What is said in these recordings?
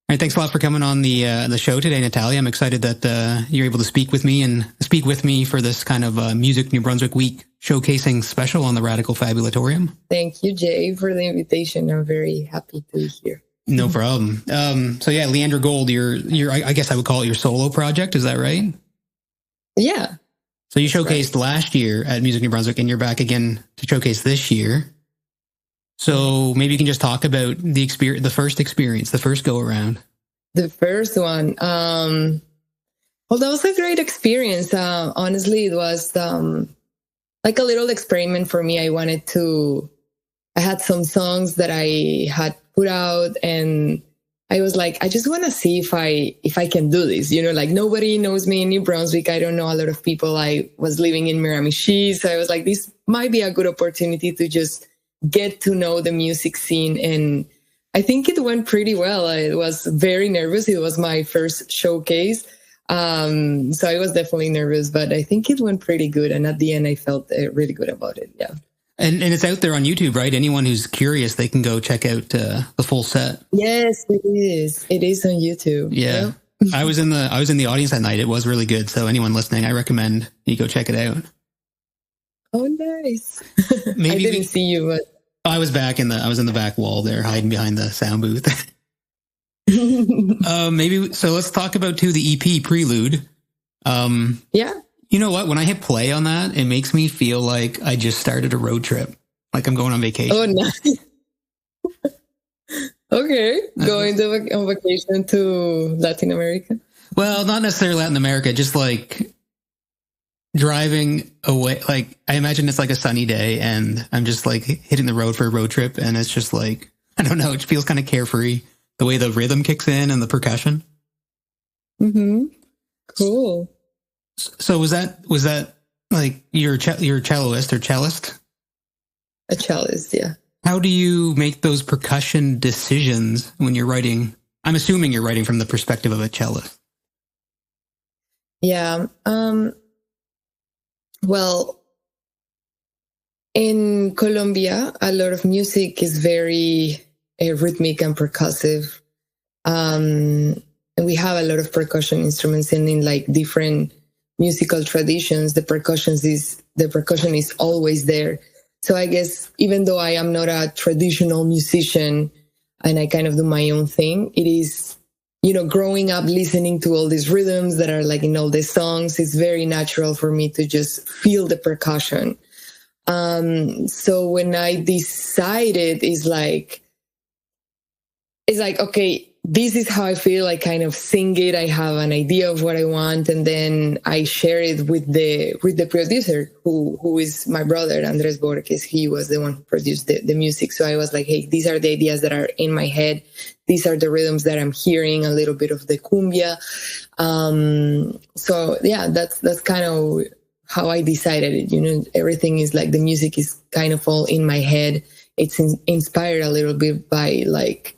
All right, thanks a lot for coming on the show today, Natalia. I'm excited that you're able to speak with me for this kind of Music New Brunswick Week showcasing special on the Radical Fabulatorium. Thank you, Jay, for the invitation. I'm very happy to be here. No problem. So yeah, Leandra Gold, I guess I would call it your solo project. Is that right? Yeah. So you showcased last year at Music New Brunswick, and you're back again to showcase this year. So maybe you can just talk about the first experience, the first go around. The first one. Well, that was a great experience. Honestly, it was like a little experiment for me. I had some songs that I had put out, and I was like, I just want to see if I can do this. Like nobody knows me in New Brunswick. I don't know a lot of people. I was living in Miramichi, so I was like, this might be a good opportunity to just get to know the music scene. And I think it went pretty well. I was very nervous. It was my first showcase. So I was definitely nervous, but I think it went pretty good. And at the end, I felt really good about it. Yeah. And it's out there on YouTube, right? Anyone who's curious, they can go check out the full set. Yes, it is. It is on YouTube. Yeah. I was in the audience that night. It was really good. So anyone listening, I recommend you go check it out. Oh, nice. Maybe I didn't see you, but I was in the back wall there, hiding behind the sound booth. So let's talk about the EP Prelude. Yeah. You know what? When I hit play on that, it makes me feel like I just started a road trip, like I'm going on vacation. Oh, nice. Okay, going on vacation to Latin America. Well, not necessarily Latin America, just like driving away. Like I imagine it's like a sunny day, and I'm just like hitting the road for a road trip, and it's just like, I don't know, it feels kind of carefree. The way the rhythm kicks in and the percussion. Mm-hmm. Cool. So was that like you're a celloist or cellist? A cellist, yeah. How do you make those percussion decisions when you're writing? I'm assuming you're writing from the perspective of a cellist. Yeah. Well, in Colombia, a lot of music is very rhythmic and percussive. And we have a lot of percussion instruments, and in like different musical traditions, the percussion is always there. So I guess even though I am not a traditional musician and I kind of do my own thing, it is, growing up listening to all these rhythms that are like in all these songs, it's very natural for me to just feel the percussion. So when I decided, it's like, okay, this is how I feel. I kind of sing it. I have an idea of what I want, and then I share it with the producer, who is my brother, Andres Borges. He was the one who produced the music. So I was like, hey, these are the ideas that are in my head. These are the rhythms that I'm hearing, a little bit of the cumbia. So yeah, that's kind of how I decided it. Everything is like the music is kind of all in my head. It's inspired a little bit by like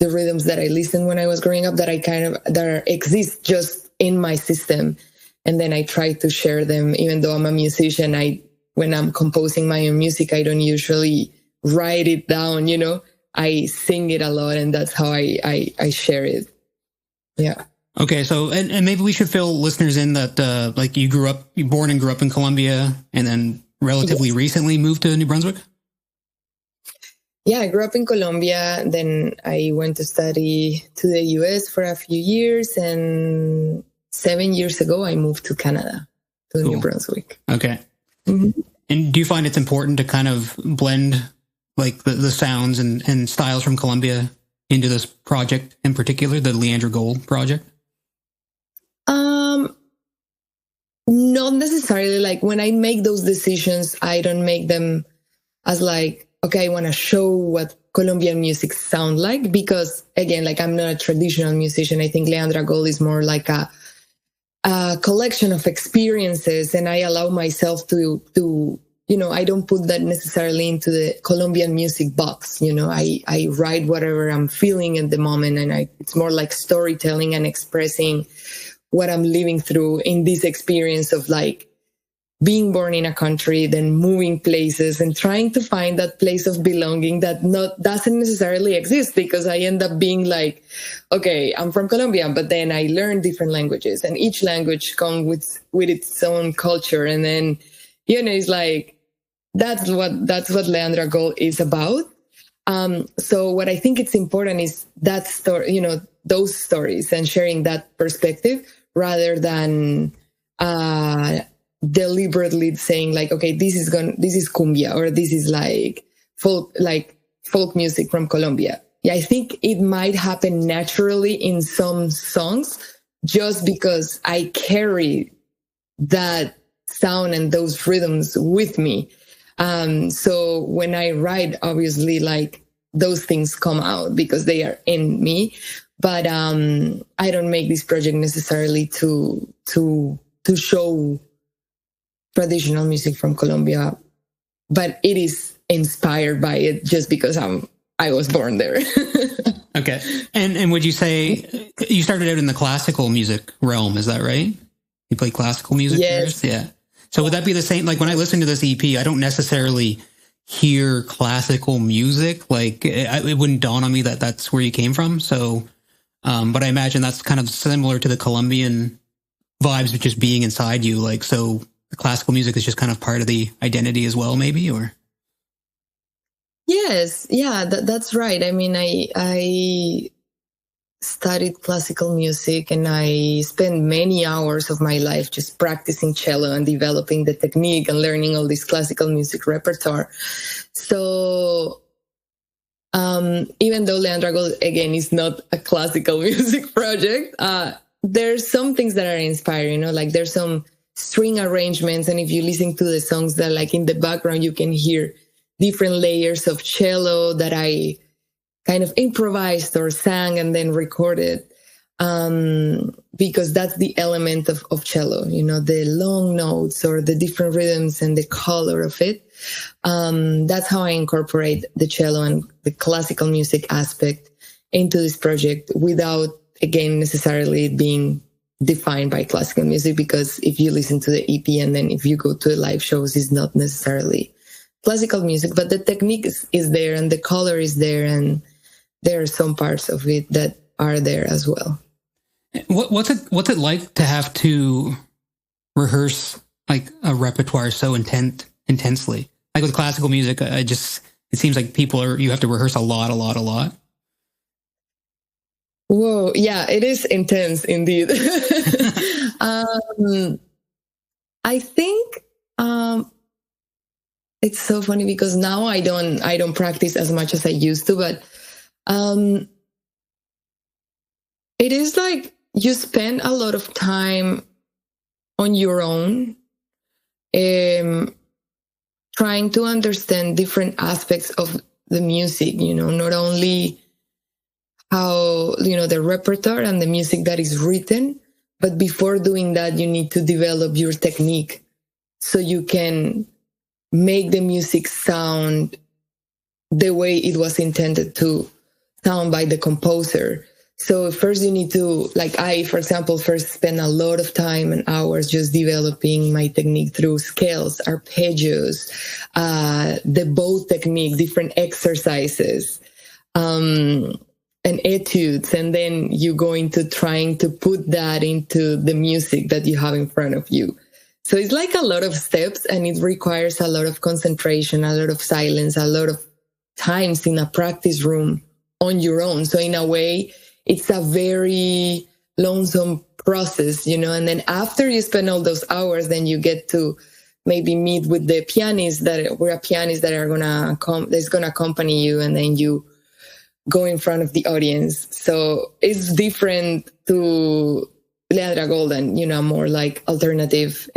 the rhythms that I listened when I was growing up that exist just in my system. And then I try to share them. Even though I'm a musician, when I'm composing my own music, I don't usually write it down, I sing it a lot, and that's how I share it. Yeah. Okay. So, and maybe we should fill listeners in that, like you born and grew up in Colombia, and then relatively recently moved to New Brunswick. Yeah, I grew up in Colombia. Then I went to study to the US for a few years. And 7 years ago, I moved to Canada, to New Brunswick. Okay. Mm-hmm. And do you find it's important to kind of blend like the sounds and styles from Colombia into this project in particular, the Leandra Gold project? Not necessarily. Like when I make those decisions, I don't make them as like, okay, I want to show what Colombian music sound like, because again, like I'm not a traditional musician. I think Leandra Gold is more like a collection of experiences, and I allow myself to I don't put that necessarily into the Colombian music box. I write whatever I'm feeling at the moment, and it's more like storytelling and expressing what I'm living through in this experience of like being born in a country, then moving places and trying to find that place of belonging that doesn't necessarily exist, because I end up being like, okay, I'm from Colombia, but then I learn different languages, and each language comes with its own culture. And then, it's like, that's what Leandra Gold is about. So what I think it's important is that story, those stories, and sharing that perspective, rather than deliberately saying like, okay, this is cumbia, or this is like folk music from Colombia. Yeah, I think it might happen naturally in some songs, just because I carry that sound and those rhythms with me. So when I write, obviously, like, those things come out because they are in me. But I don't make this project necessarily to show traditional music from Colombia, but it is inspired by it just because I was born there. Okay. And would you say you started out in the classical music realm? Is that right? You play classical music? Yes. First? Yeah. So would that be the same? Like when I listen to this EP, I don't necessarily hear classical music. Like it wouldn't dawn on me that that's where you came from. So, but I imagine that's kind of similar to the Colombian vibes of just being inside you. Like, so the classical music is just kind of part of the identity as well, maybe, or? Yes. Yeah, that's right. I mean, I studied classical music, and I spent many hours of my life just practicing cello and developing the technique and learning all this classical music repertoire. So even though Leandra Gold, again, is not a classical music project, there's some things that are inspiring, like there's some string arrangements. And if you listen to the songs, that like in the background, you can hear different layers of cello that I kind of improvised or sang and then recorded, because that's the element of cello, the long notes or the different rhythms and the color of it. That's how I incorporate the cello and the classical music aspect into this project, without, again, necessarily being defined by classical music, because if you listen to the EP and then if you go to the live shows, it's not necessarily classical music, but the technique is there, and the color is there, and there are some parts of it that are there as well. What's it like to have to rehearse like a repertoire so intensely? Like with classical music, it seems like you have to rehearse a lot. Whoa, yeah, it is intense indeed. I think it's so funny because now I don't practice as much as I used to, but it is like you spend a lot of time on your own, trying to understand different aspects of the music, not only how, the repertoire and the music that is written, but before doing that, you need to develop your technique so you can make the music sound the way it was intended to sound by the composer. So first you need to, like I, for example, first spend a lot of time and hours just developing my technique through scales, arpeggios, the bow technique, different exercises, and etudes. And then you go into trying to put that into the music that you have in front of you. So it's like a lot of steps, and it requires a lot of concentration, a lot of silence, a lot of times in a practice room on your own. So in a way, it's a very lonesome process, and then after you spend all those hours, then you get to maybe meet with the pianists that are that's gonna accompany you, and then you go in front of the audience. So it's different to Leandra Gold and, more like alternative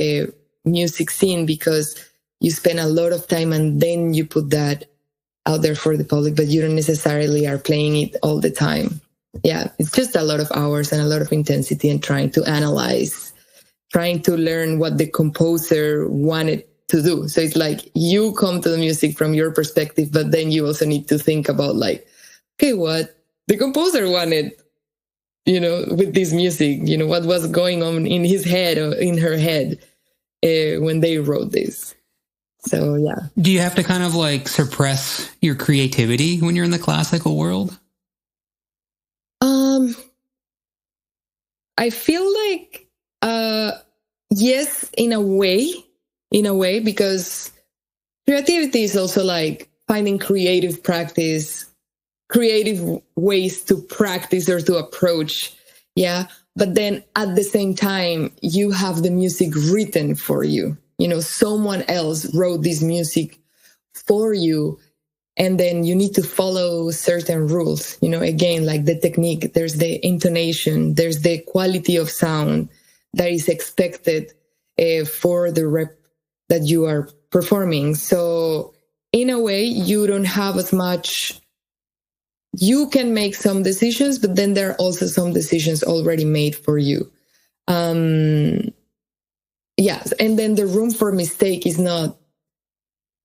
music scene, because you spend a lot of time and then you put that out there for the public, but you don't necessarily are playing it all the time. Yeah, it's just a lot of hours and a lot of intensity, and trying to analyze, trying to learn what the composer wanted to do. So it's like you come to the music from your perspective, but then you also need to think about like, okay, what the composer wanted, with this music, what was going on in his head or in her head. when they wrote this. So, yeah. Do you have to kind of like suppress your creativity when you're in the classical world? I feel like, yes, in a way, because creativity is also like finding creative ways to practice or to approach. Yeah. But then at the same time, you have the music written for you. Someone else wrote this music for you. And then you need to follow certain rules, again, like the technique, there's the intonation, there's the quality of sound that is expected for the rep that you are performing. So in a way, you don't have as much, you can make some decisions, but then there are also some decisions already made for you. Yes. And then the room for mistake is not,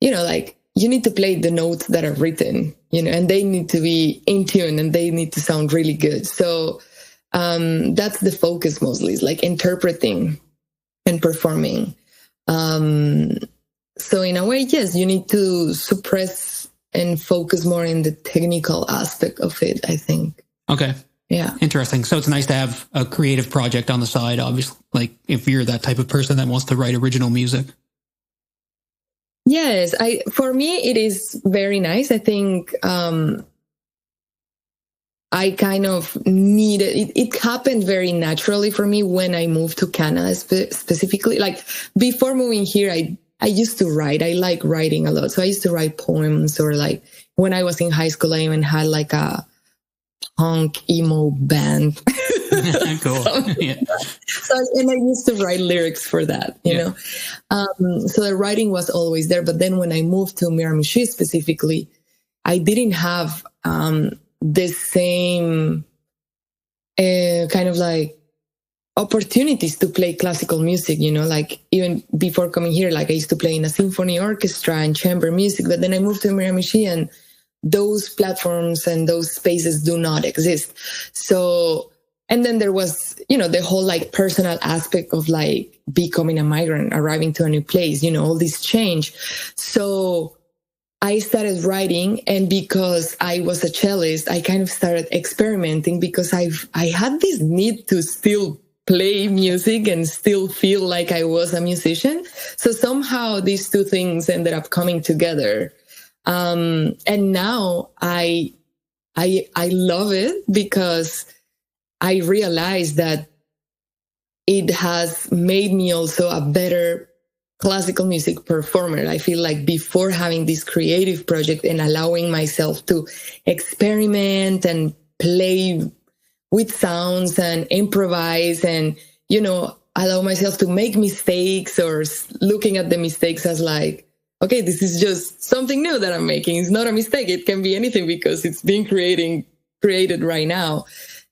like, you need to play the notes that are written, and they need to be in tune and they need to sound really good. So that's the focus mostly, is like interpreting and performing. So in a way, yes, you need to suppress and focus more in the technical aspect of it, I think. Okay. Yeah. Interesting. So it's nice to have a creative project on the side, obviously, like if you're that type of person that wants to write original music. Yes, for me, it is very nice. I think I kind of needed it. It happened very naturally for me when I moved to Canada, specifically. Like before moving here, I used to write. I like writing a lot. So I used to write poems, or like when I was in high school, I even had like a punk emo band. Cool. Yeah. And I used to write lyrics for that, you know. So the writing was always there. But then when I moved to Miramichi specifically, I didn't have the same kind of like opportunities to play classical music, like even before coming here, like I used to play in a symphony orchestra and chamber music. But then I moved to Miramichi and those platforms and those spaces do not exist. So, and then there was, the whole like personal aspect of like becoming a migrant, arriving to a new place, all this change. So I started writing, and because I was a cellist, I kind of started experimenting because I had this need to still play music and still feel like I was a musician. So somehow these two things ended up coming together. And now I love it because I realized that it has made me also a better classical music performer. I feel like before having this creative project and allowing myself to experiment and play with sounds and improvise and, allow myself to make mistakes, or looking at the mistakes as like, okay, this is just something new that I'm making. It's not a mistake. It can be anything because it's being created right now.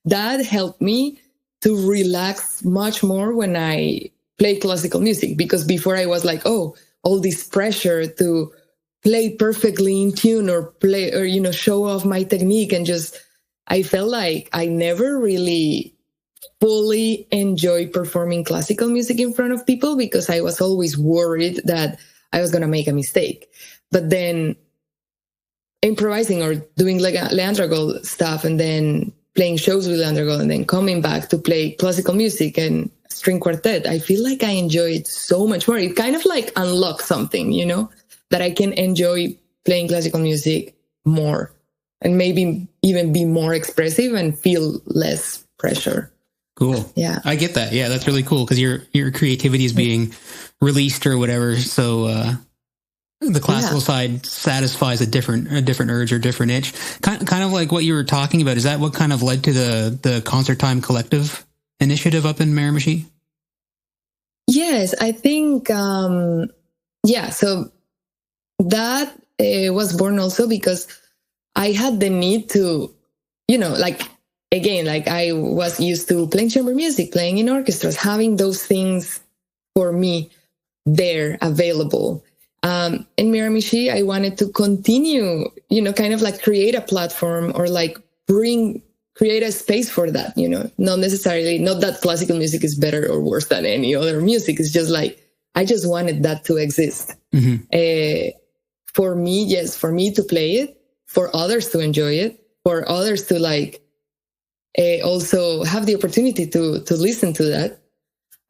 That helped me to relax much more when I play classical music, because before I was like, oh, all this pressure to play perfectly in tune or play or, show off my technique. And I felt like I never really fully enjoyed performing classical music in front of people because I was always worried that I was going to make a mistake. But then improvising or doing like Leandra Gold stuff and then playing shows with Leandra Gold and then coming back to play classical music and string quartet, I feel like I enjoy it so much more. It kind of like unlocks something, that I can enjoy playing classical music more and maybe even be more expressive and feel less pressure. Cool. Yeah. I get that. Yeah, that's really cool because your creativity is being released or whatever. So the classical side satisfies a different urge or different itch. Kind of like what you were talking about. Is that what kind of led to the Concert Time Collective initiative up in Miramichi? Yes, I think, so that was born also because I had the need to, again, like I was used to playing chamber music, playing in orchestras, having those things for me there available. In Miramichi, I wanted to continue, kind of like create a platform or like create a space for that, not that classical music is better or worse than any other music. It's just like I just wanted that to exist. For me, yes, for me to play it, for others to enjoy it, for others to like also have the opportunity to listen to that,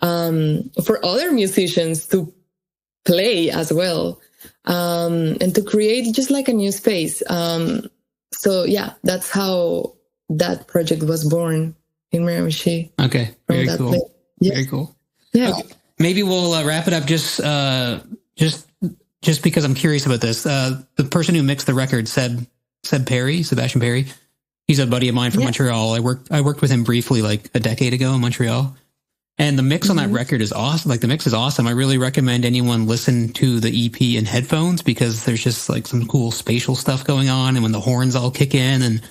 for other musicians to play as well, and to create just like a new space. So yeah, that's how that project was born in Miramichi. Okay, very cool. Yes. Very cool. Yeah. Okay. Maybe we'll wrap it up just because I'm curious about this. The person who mixed the record, Sebastian Perry. He's a buddy of mine from Montreal. I worked with him briefly like a decade ago in Montreal. And the mix on that record is awesome. Like the mix is awesome. I really recommend anyone listen to the EP in headphones because there's just like some cool spatial stuff going on. And when the horns all kick in, and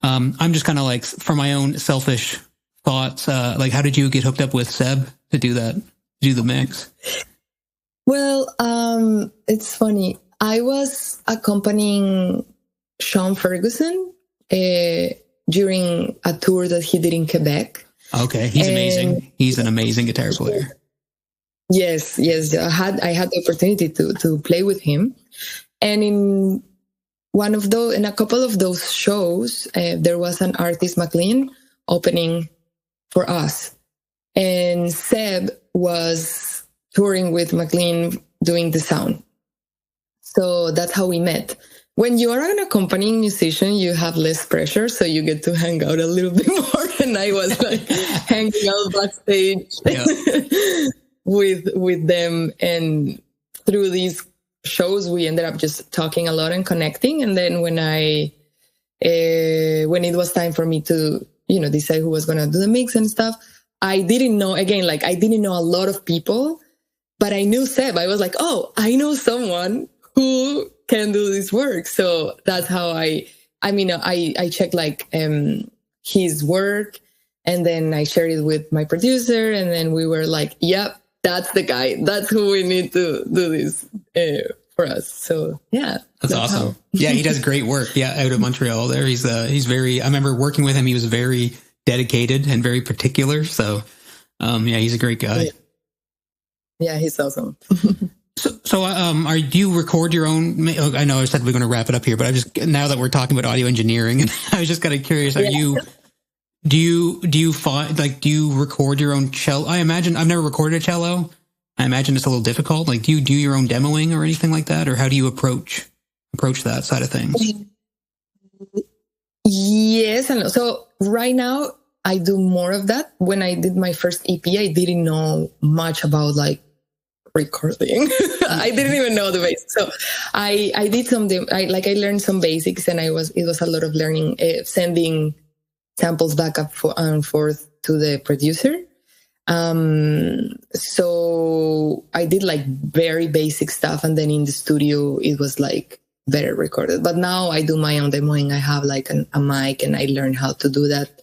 I'm just kind of like, for my own selfish thoughts, like how did you get hooked up with Seb to do the mix? Well, it's funny. I was accompanying Sean Ferguson during a tour that he did in Quebec. Okay, he's amazing. He's an amazing guitar player. Yes. I had the opportunity to play with him, and in a couple of those shows, there was an artist, McLean, opening for us, and Seb was touring with McLean doing the sound. So that's how we met. When you are an accompanying musician, you have less pressure, so you get to hang out a little bit more. And I was like hanging out backstage with them. And through these shows, we ended up just talking a lot and connecting. And then when it was time for me to, decide who was going to do the mix and stuff, I didn't know a lot of people, but I knew Seb. I was like, oh, I know someone who can do this work. So that's how I checked like his work, and then I shared it with my producer, and then we were like, yep, that's the guy. That's who we need to do this for us. So yeah. That's awesome. Yeah, he does great work. Yeah, out of Montreal there. He's very, I remember working with him. He was very dedicated and very particular. So yeah, he's a great guy. Yeah, he's awesome. So, do you record your own? I know I said we're going to wrap it up here, but now that we're talking about audio engineering, I was just kind of curious. Do you record your own cello? I imagine I've never recorded a cello. I imagine it's a little difficult. Like, do you do your own demoing or anything like that, or how do you approach that side of things? Yes and no. So right now I do more of that. When I did my first EP, I didn't know much about like recording. I didn't even know the basics. So I did I learned some basics, and it was a lot of learning, sending samples back and forth to the producer. So I did like very basic stuff, and then in the studio it was like better recorded. But now I do my own demoing. I have like a mic, and I learned how to do that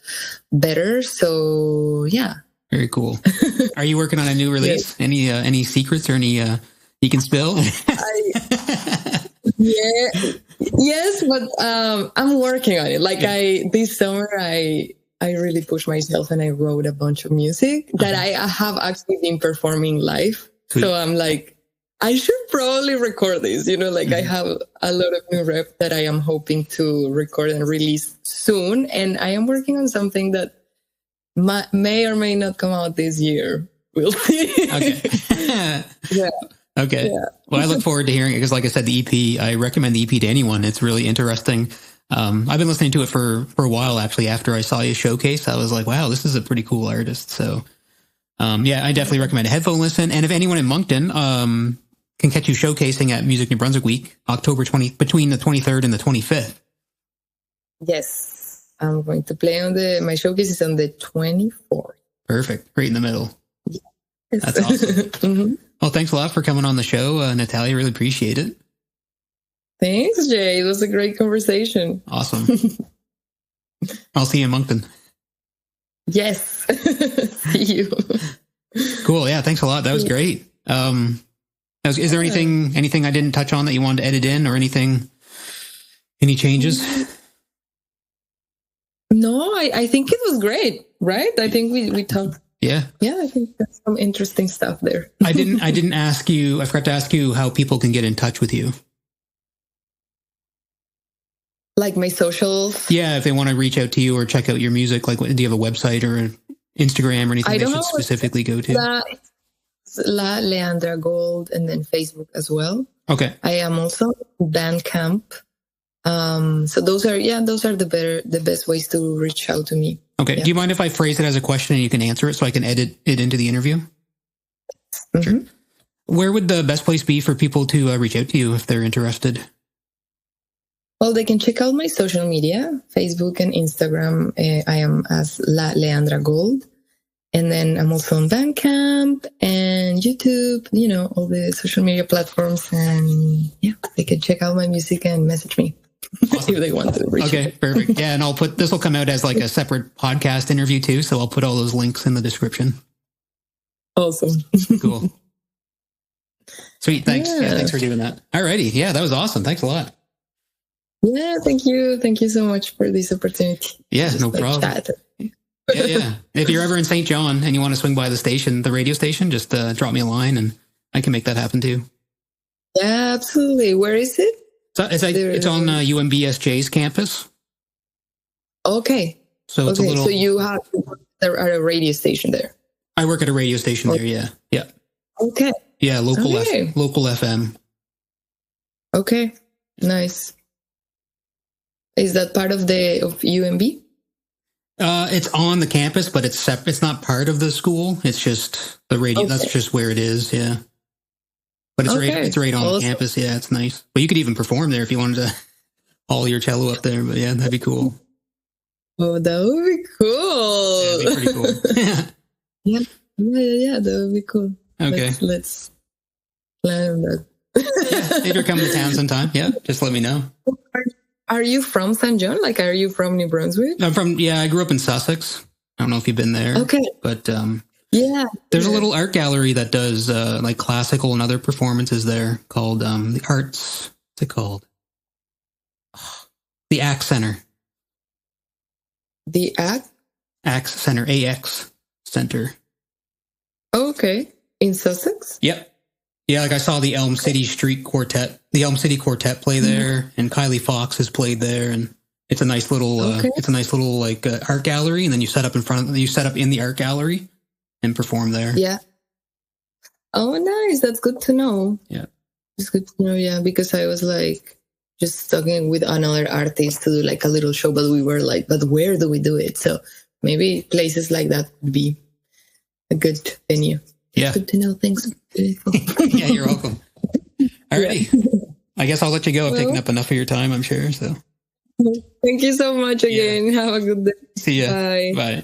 better. So yeah. Very cool. Are you working on a new release? Yes. Any secrets or any you can spill? Yes, but I'm working on it. Like this summer I really pushed myself, and I wrote a bunch of music that I have actually been performing live. Sweet. So I'm like, I should probably record this. I have a lot of new rap that I am hoping to record and release soon, and I am working on something that may or may not come out this year. We'll see. Okay. Yeah. Okay. Yeah. Well, I look forward to hearing it because, like I said, the EP, I recommend the EP to anyone. It's really interesting. I've been listening to it for a while, actually. After I saw you showcase, I was like, wow, this is a pretty cool artist. So, yeah, I definitely recommend a headphone listen. And if anyone in Moncton can catch you showcasing at Music New Brunswick Week, between the 23rd and the 25th. Yes. I'm going to play my showcase is on the 24th. Perfect. Right in the middle. Yes. That's awesome. Well, thanks a lot for coming on the show, Natalia. Really appreciate it. Thanks, Jay. It was a great conversation. Awesome. I'll see you in Moncton. Yes. See you. Cool. Yeah. Thanks a lot. That was great. Is there anything I didn't touch on that you wanted to edit in or anything? Any changes? No, I think it was great, right? I think we talked Yeah. Yeah, I think that's some interesting stuff there. I didn't ask you, I forgot to ask you how people can get in touch with you. Like my socials. Yeah, if they want to reach out to you or check out your music, like, do you have a website or an Instagram or anything they should specifically go to? Leandra Gold, and then Facebook as well. Okay. I am also Bandcamp. So those are the best ways to reach out to me. Okay. Yeah. Do you mind if I phrase it as a question and you can answer it so I can edit it into the interview? Mm-hmm. Sure. Where would the best place be for people to reach out to you if they're interested? Well, they can check out my social media, Facebook and Instagram. I am as Leandra Gold. And then I'm also on Bandcamp and YouTube, all the social media platforms. And yeah, they can check out my music and message me if they want to reach Okay, perfect. Yeah, and this will come out as like a separate podcast interview too. So I'll put all those links in the description. Awesome. Cool. Sweet. Thanks. Yeah, thanks for doing that. Alrighty. Yeah, that was awesome. Thanks a lot. Yeah, thank you. Thank you so much for this opportunity. Yeah, no problem. Chat. Yeah. If you're ever in St. John and you want to swing by the radio station, just drop me a line and I can make that happen too. Yeah, absolutely. Where is it? So it's on UMBSJ's campus. Okay. So it's a little. So you have at a radio station there. I work at a radio station there. Yeah. Yeah. Okay. Yeah. Local FM. Okay. Nice. Is that part of UMB? It's on the campus, but it's separate. It's not part of the school. It's just the radio. Okay. That's just where it is. Yeah. But it's right on campus. Yeah, it's nice. But you could even perform there if you wanted to haul your cello up there. But yeah, that'd be cool. Oh, that would be cool. Yeah, that'd be pretty cool. Yeah, that would be cool. Okay. Let's plan that. Yeah, if you're coming to town sometime, yeah, just let me know. Are you from St. John? Like, are you from New Brunswick? I grew up in Sussex. I don't know if you've been there. Okay. But yeah. There's a little art gallery that does like classical and other performances there called the Arts. What's it called? The AX Center. The AX Center. AX Center. Okay. In Sussex? Yep. Yeah, like I saw the Elm City Quartet play there, and Kylie Fox has played there, and it's a nice little like art gallery, and then you set up in the art gallery and perform there. Yeah. Oh, nice. That's good to know. Yeah. It's good to know. Yeah, because I was like just talking with another artist to do like a little show, but we were like, but where do we do it? So maybe places like that would be a good venue. Yeah. Good to know. Thanks. Yeah, you're welcome. All righty. Yeah. I guess I'll let you go. I've taken up enough of your time, I'm sure. So thank you so much again. Yeah. Have a good day. See ya. Bye. Bye.